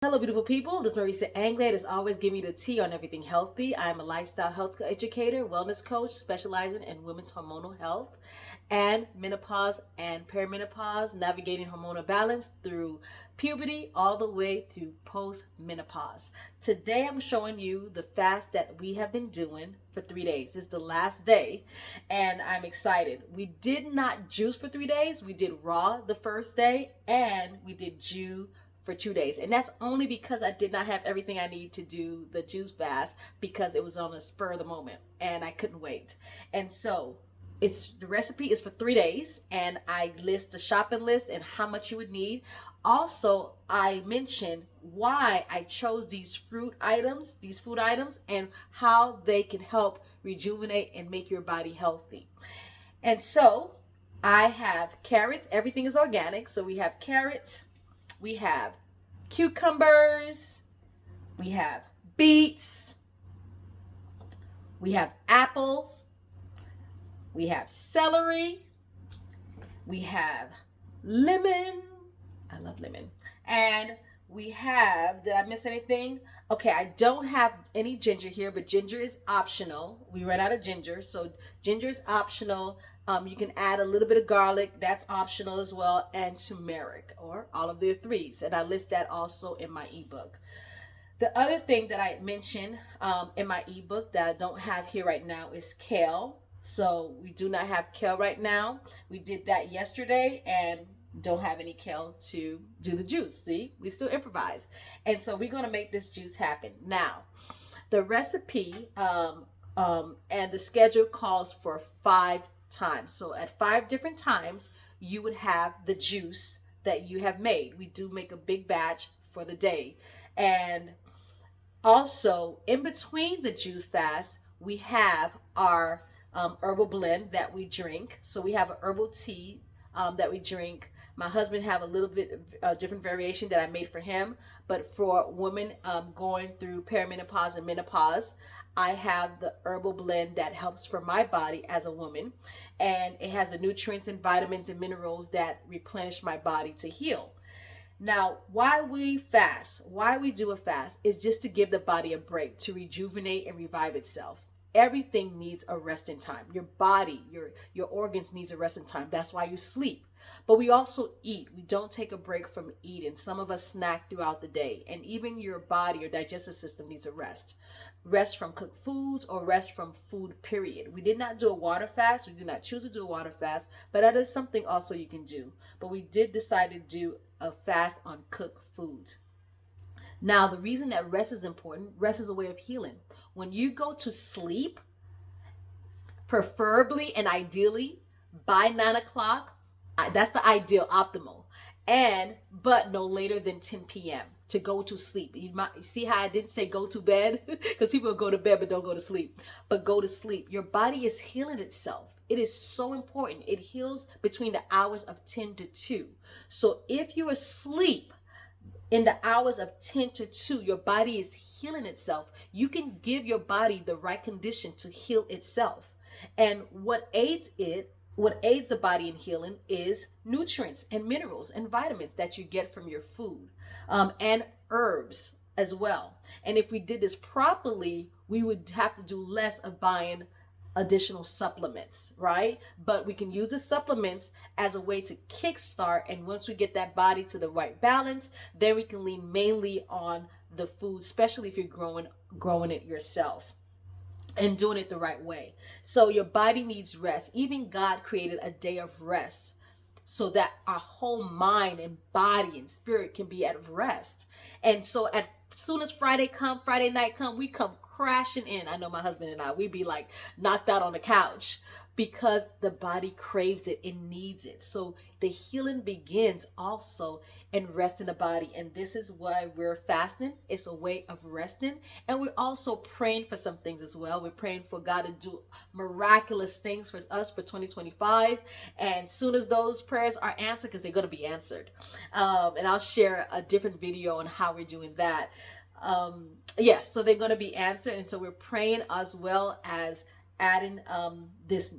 Hello, beautiful people. This is Marisa Anglade. As always, give me the tea on everything healthy. I'm a lifestyle health educator, wellness coach, specializing in women's hormonal health and menopause and perimenopause, navigating hormonal balance through puberty all the way through post-menopause. Today, I'm showing you the fast that we have been doing for 3 days. It's the last day, and I'm excited. We did not juice for 3 days. We did raw the first day, and we did juice for 2 days, and that's only because I did not have everything I need to do the juice fast, because it was on a spur of the moment and I couldn't wait. And so the recipe is for 3 days, and I list the shopping list and how much you would need. Also, I mentioned why I chose these food items, and how they can help rejuvenate and make your body healthy. And so I have carrots. Everything is organic, so we have carrots, we have cucumbers, we have beets, we have apples, we have celery, we have lemon. I love lemon. And we have, did I miss anything? Okay, I don't have any ginger here, but ginger is optional. We ran out of ginger, so ginger is optional. You can add a little bit of garlic, that's optional as well, and turmeric, or all of the threes. And I list that also in my ebook. The other thing that I mentioned in my ebook that I don't have here right now is kale. So we do not have kale right now. We did that yesterday and don't have any kale to do the juice. See, we still improvise. And so we're going to make this juice happen. Now, the recipe and the schedule calls for 5 times. So at 5 different times, you would have the juice that you have made. We do make a big batch for the day. And also, in between the juice fast, we have our herbal blend that we drink. So we have an herbal tea that we drink. My husband have a little bit of different variation that I made for him. But for women going through perimenopause and menopause, I have the herbal blend that helps for my body as a woman. And it has the nutrients and vitamins and minerals that replenish my body to heal. Now, why we fast, why we do a fast, is just to give the body a break, to rejuvenate and revive itself. Everything needs a resting time. Your body, your organs needs a resting time. That's why you sleep. But we also eat. We don't take a break from eating. Some of us snack throughout the day. And even your body, your digestive system needs a rest. Rest from cooked foods or rest from food, period. We did not do a water fast. We do not choose to do a water fast. But that is something also you can do. But we did decide to do a fast on cooked foods. Now, the reason that rest is important, rest is a way of healing. When you go to sleep, preferably and ideally by 9 o'clock, that's the ideal, optimal. But no later than 10 p.m. to go to sleep. You might see how I didn't say go to bed, because people go to bed but don't go to sleep. But go to sleep. Your body is healing itself. It is so important. It heals between the hours of 10 to 2. So if you're asleep in the hours of 10 to 2, your body is healing itself. You can give your body the right condition to heal itself. And what aids the body in healing is nutrients and minerals and vitamins that you get from your food, and herbs as well. And if we did this properly, we would have to do less of buying additional supplements, right? But we can use the supplements as a way to kickstart, and once we get that body to the right balance, then we can lean mainly on the food, especially if you're growing it yourself and doing it the right way. So your body needs rest. Even God created a day of rest so that our whole mind and body and spirit can be at rest. And so as soon as Friday night come, we come crashing in. I know my husband and I, we be like knocked out on the couch, because the body craves it, it needs it. So the healing begins also in resting the body. And this is why we're fasting. It's a way of resting. And we're also praying for some things as well. We're praying for God to do miraculous things for us for 2025. And soon as those prayers are answered, because they're going to be answered. And I'll share a different video on how we're doing that. Yes, so they're going to be answered. And so we're praying as well as adding this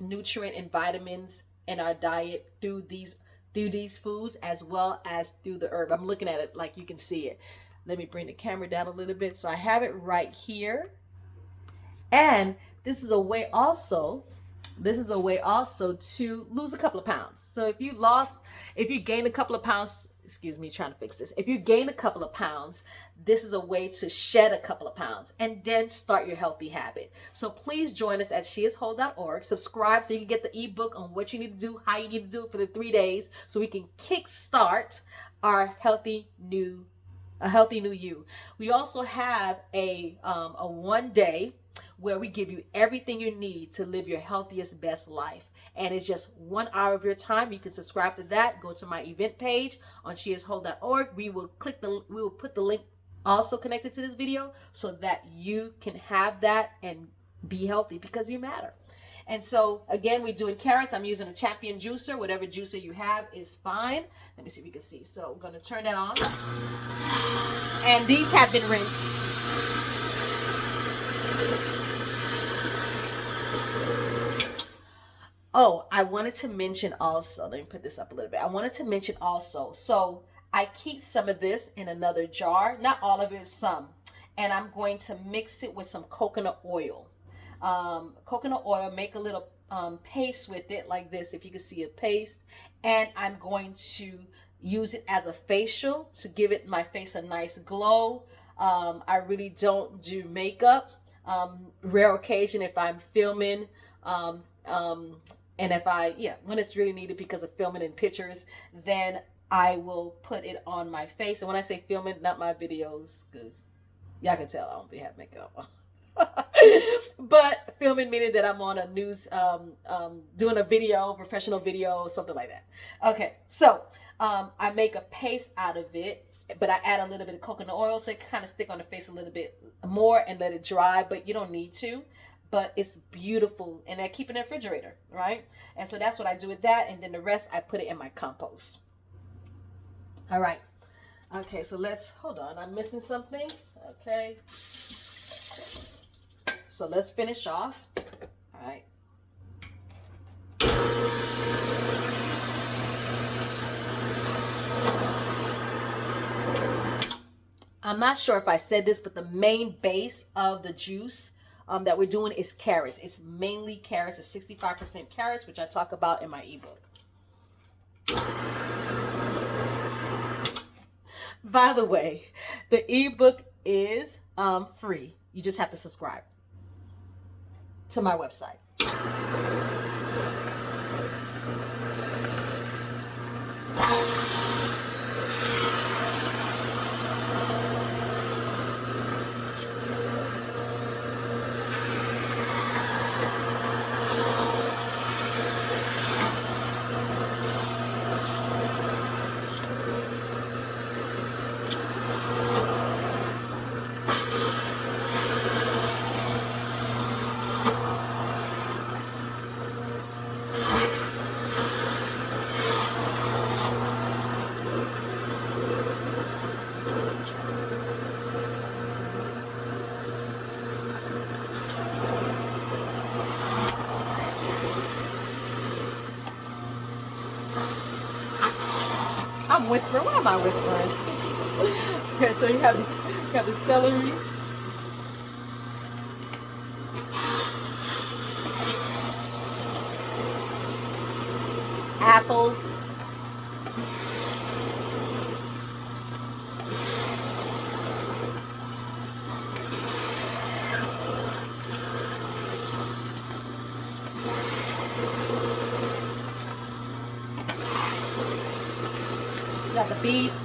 nutrient and vitamins in our diet through these through these foods as well as through the herb. I'm looking at it like you can see it. Let me bring the camera down a little bit. So I have it right here. And this is a way also, to lose a couple of pounds. So if you gain a couple of pounds, excuse me, trying to fix this. If you gain a couple of pounds, this is a way to shed a couple of pounds and then start your healthy habit. So please join us at sheiswhole.org. Subscribe so you can get the ebook on what you need to do, how you need to do it for the 3 days, so we can kickstart our healthy new you. We also have a 1 day where we give you everything you need to live your healthiest, best life. And it's just 1 hour of your time. You can subscribe to that. Go to my event page on sheiswhole.org. We will put the link also connected to this video so that you can have that and be healthy, because you matter. And so again, we're doing carrots. I'm using a Champion juicer. Whatever juicer you have is fine. Let me see if you can see. So I'm going to turn that on. And these have been rinsed. Oh, I wanted to mention also, let me put this up a little bit. I wanted to mention also, so I keep some of this in another jar, not all of it, some. And I'm going to mix it with some coconut oil. Make a little paste with it like this, if you can see a paste. And I'm going to use it as a facial to give my face a nice glow. I really don't do makeup. Rare occasion if I'm filming, and if when it's really needed because of filming and pictures, then I will put it on my face. And when I say filming, not my videos, because y'all can tell I don't have makeup on. But filming meaning that I'm on a news, doing a video, professional video, something like that. Okay, so I make a paste out of it, but I add a little bit of coconut oil so it kind of stick on the face a little bit more and let it dry, but you don't need to. But it's beautiful, and I keep it in the refrigerator, right? And so that's what I do with that, and then the rest I put it in my compost. All right. Okay, so hold on. I'm missing something. Okay. So let's finish off. All right. I'm not sure if I said this, but the main base of the juice that we're doing is carrots. It's mainly carrots. It's 65% carrots, which I talk about in my ebook. By the way, the ebook is free. You just have to subscribe to my website. I'm whispering. Why am I whispering? Okay, so you have the celery. Apples. Got the beets.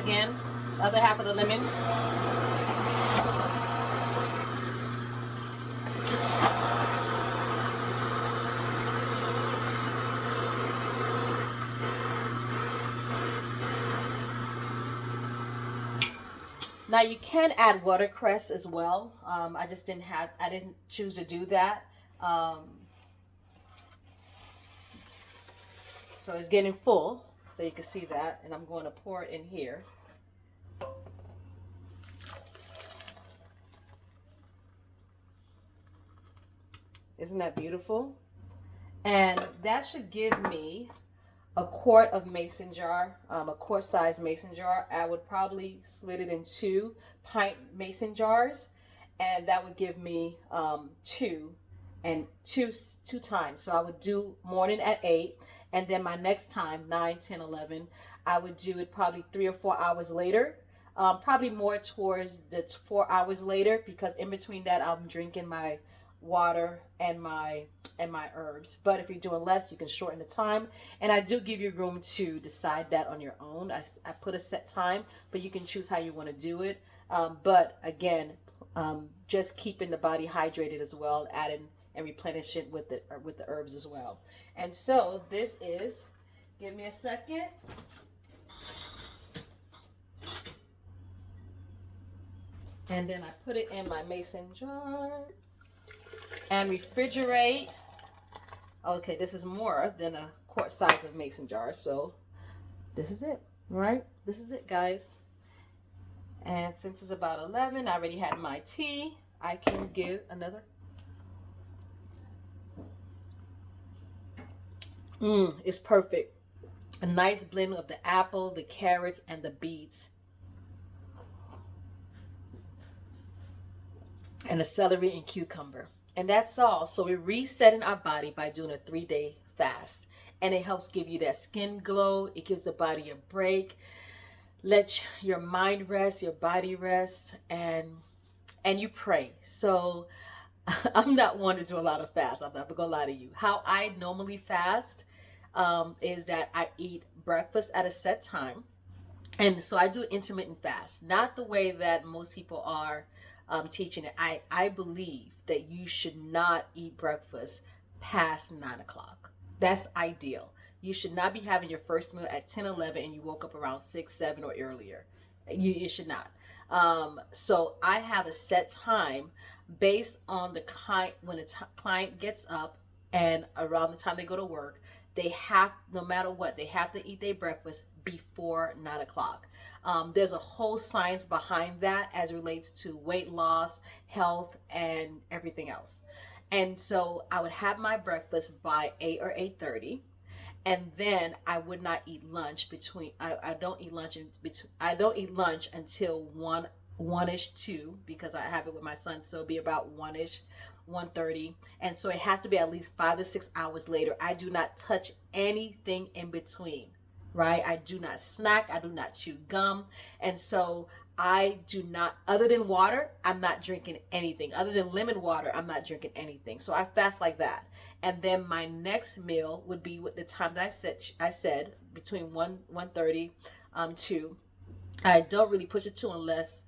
again, other half of the lemon. Now you can add watercress as well. I didn't choose to do that. So it's getting full, so you can see that, and I'm going to pour it in here. Isn't that beautiful? And that should give me a quart of mason jar, a quart size mason jar. I would probably split it in 2 pint mason jars, and that would give me two times. So I would do morning at 8, and then my next time, 9, 10, 11, I would do it probably 3 or 4 hours later. Probably more towards the 4 hours later, because in between that I'm drinking my water and my herbs. But if you're doing less, you can shorten the time, and I do give you room to decide that on your own. I put a set time, but you can choose how you want to do it. But again, just keeping the body hydrated as well, adding and replenish it with the herbs as well. And so this is, give me a second. And then I put it in my mason jar and refrigerate. Okay, this is more than a quart size of mason jar, so this is it, right? This is it, guys. And since it's about 11, I already had my tea. I can give another. It's perfect. A nice blend of the apple, the carrots, and the beets. And the celery and cucumber. And that's all. So we're resetting our body by doing a 3-day fast. And it helps give you that skin glow. It gives the body a break. Let your mind rest, your body rest, and you pray. So I'm not one to do a lot of fast. I'm not gonna lie to you. How I normally fast is that I eat breakfast at a set time. And so I do intermittent fast, not the way that most people are teaching it. I believe that you should not eat breakfast past 9 o'clock. That's ideal. You should not be having your first meal at 10, 11, and you woke up around 6, 7 or earlier. You should not. So I have a set time based on the when the client gets up and around the time they go to work. They have, no matter what, they have to eat their breakfast before 9 o'clock. There's a whole science behind that as it relates to weight loss, health, and everything else. And so I would have my breakfast by 8 or 8:30. And then I would not eat lunch between, I don't eat lunch until 1-ish, 2, because I have it with my son. So it'll be about 1-ish, 1:30. And so it has to be at least 5 to 6 hours later. I do not touch anything in between, right? I do not snack. I do not chew gum. And so I do not, other than water, I'm not drinking anything. Other than lemon water, I'm not drinking anything. So I fast like that. And then my next meal would be with the time that I said between 1:30 2. I don't really push it to unless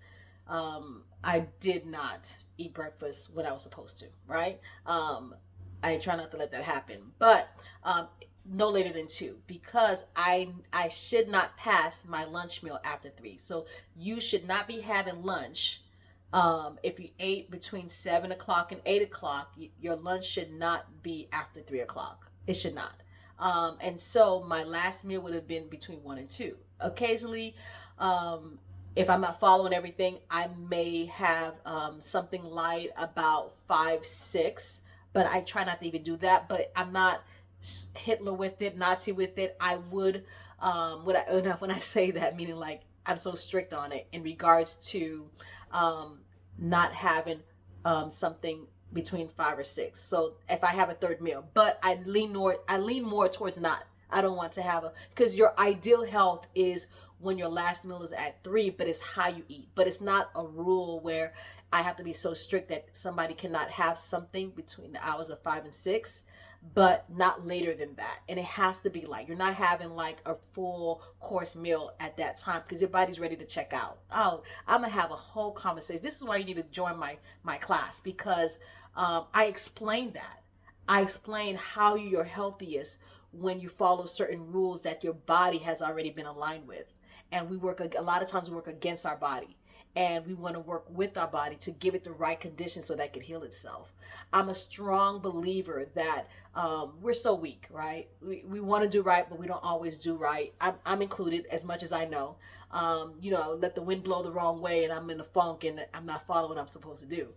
I did not eat breakfast when I was supposed to, right? I try not to let that happen, but no later than 2, because I should not pass my lunch meal after 3. So you should not be having lunch. If you ate between 7 o'clock and 8 o'clock, your lunch should not be after 3 o'clock. It should not. And so my last meal would have been between 1 and 2. Occasionally, if I'm not following everything, I may have something light about 5, 6, but I try not to even do that. But I'm not Hitler with it, Nazi with it. I would, when I say that, meaning like I'm so strict on it in regards to not having something between 5 or 6. So if I have a third meal, but I lean more towards not. I don't want to have because your ideal health is when your last meal is at 3, but it's how you eat. But it's not a rule where I have to be so strict that somebody cannot have something between the hours of 5 and 6. but not later than that. And it has to be light. You're not having like a full course meal at that time because your body's ready to check out. Oh, I'm gonna have a whole conversation. This is why you need to join my class, because I explain that. I explain how you're healthiest when you follow certain rules that your body has already been aligned with. And we work a lot of times we work against our body, and we want to work with our body to give it the right conditions so that it can heal itself. I'm a strong believer that we're so weak, right? We want to do right, but we don't always do right. I'm included as much as I know. Let the wind blow the wrong way and I'm in a funk and I'm not following what I'm supposed to do.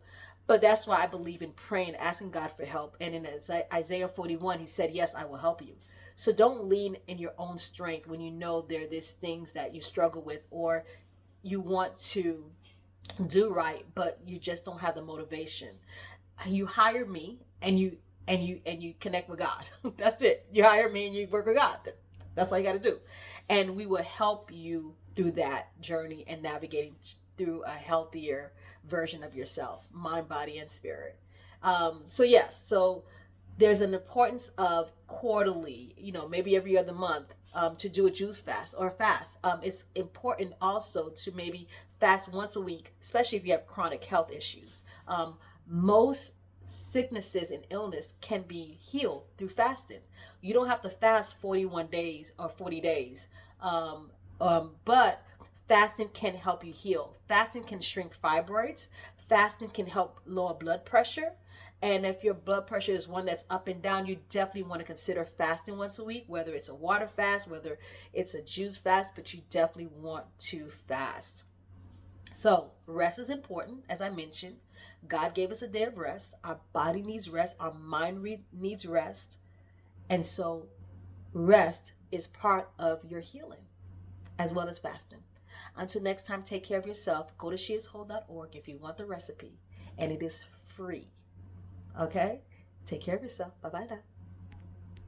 But that's why I believe in praying, asking God for help. And in Isaiah 41, he said, yes, I will help you. So don't lean in your own strength when you know there's things that you struggle with, or you want to do right, but you just don't have the motivation. You hire me and you connect with God. That's it. You hire me and you work with God. That's all you got to do. And we will help you through that journey and navigating through a healthier version of yourself, mind, body, and spirit. So there's an importance of quarterly, maybe every other month, to do a juice fast or fast. It's important also to maybe fast once a week, especially if you have chronic health issues. Most sicknesses and illness can be healed through fasting. You don't have to fast 41 days or 40 days, but fasting can help you heal. Fasting can shrink fibroids. Fasting can help lower blood pressure. And if your blood pressure is one that's up and down, you definitely want to consider fasting once a week, whether it's a water fast, whether it's a juice fast, but you definitely want to fast. So rest is important, as I mentioned. God gave us a day of rest. Our body needs rest. Our mind needs rest. And so rest is part of your healing, as well as fasting. Until next time, take care of yourself. Go to sheiswhole.org if you want the recipe, and it is free. Okay? Take care of yourself. Bye-bye now.